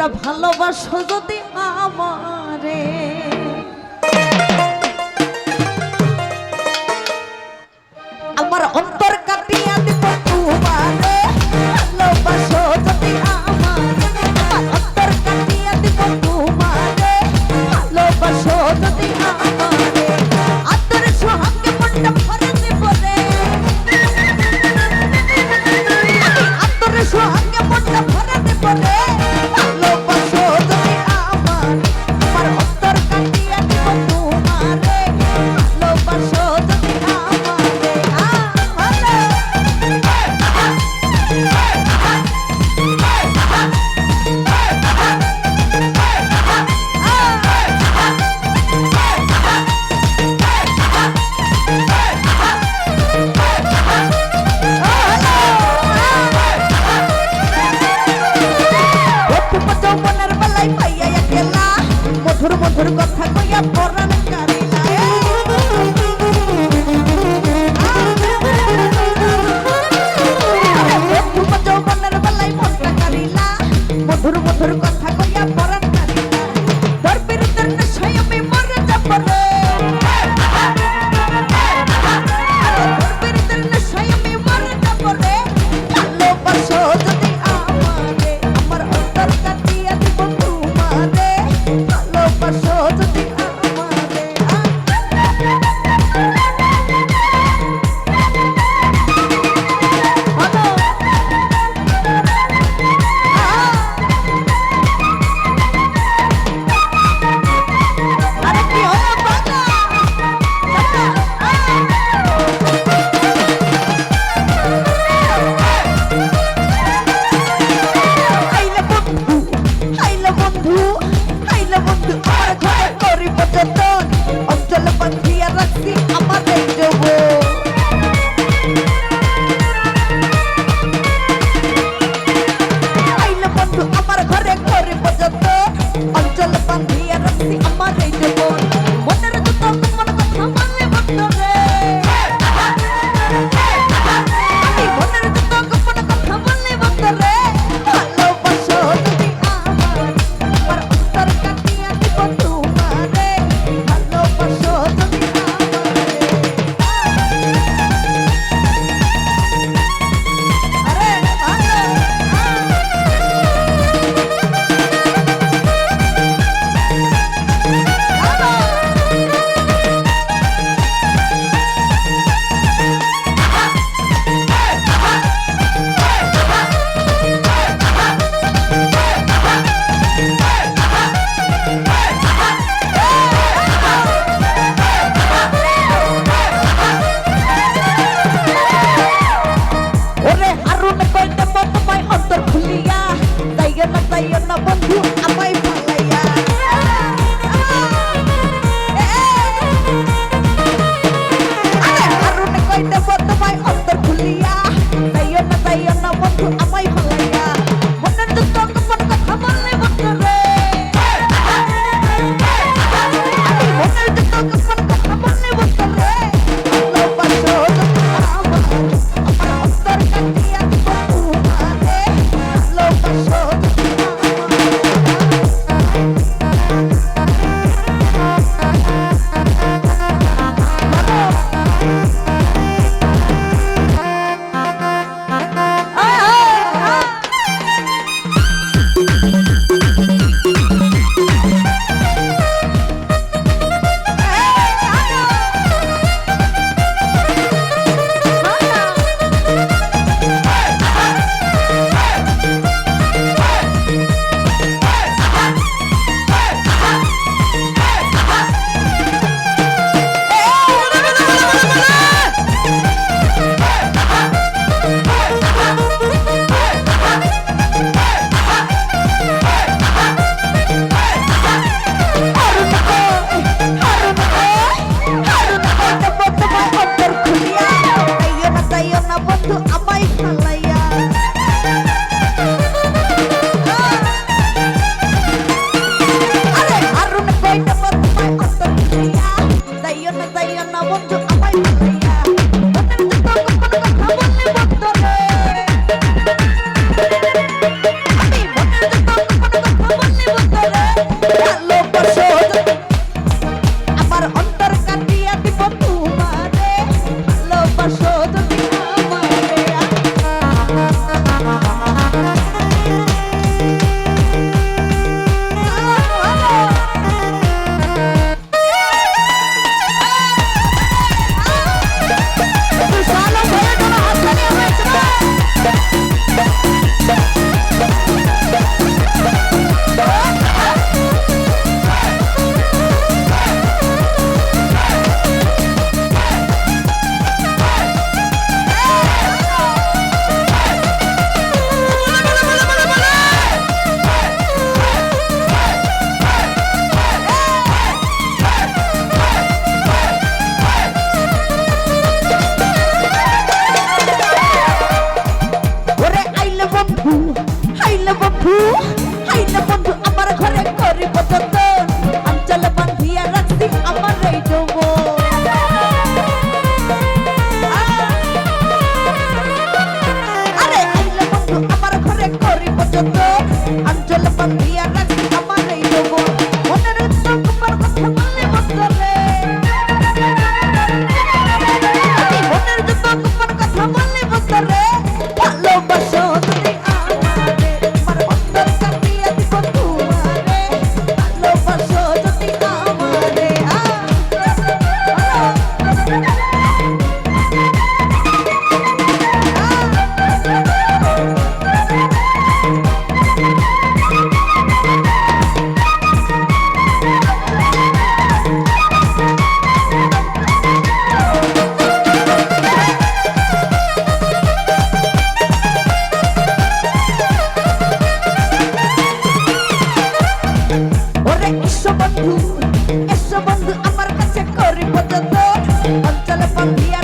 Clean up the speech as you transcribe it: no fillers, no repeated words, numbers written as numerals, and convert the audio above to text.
তোমরা ভালোবাসো যদি আমারে আমার অন্তর কাটিয়া দিব তোমারে ভালোবাসো যদি আমারে আমার অন্তর কাটিয়া দিব তোমারে ভালোবাসো যদি আমারে আদর সোহাগে মনটা ভরে দিব রে আদর সোহাগে মনটা ভরে দিব রে ভালোবাসো যদি আমার অন্তর কাটিয়া দিব তোমারে ভালোবাসো যদি মধুর মধুর কথা কইয়া পরাণ কারিলা যৌবনের বেলায় মনটা কারিলা মধুর মধুর কথা কইয়া পরাণ কারিলা তোর বিরুদ্ধে নেশায় আমি মরে যাব রে তোর বিরুদ্ধে নেশায় আমি মরে যাব রে ভালোবাসো যদি আমারে আমার অন্তর কাটিয়া দিব তোমারে ভালোবাসো যদি আমারে বন্ধু আমার কাছে করিব যত অঞ্চলে বন্ধিয়া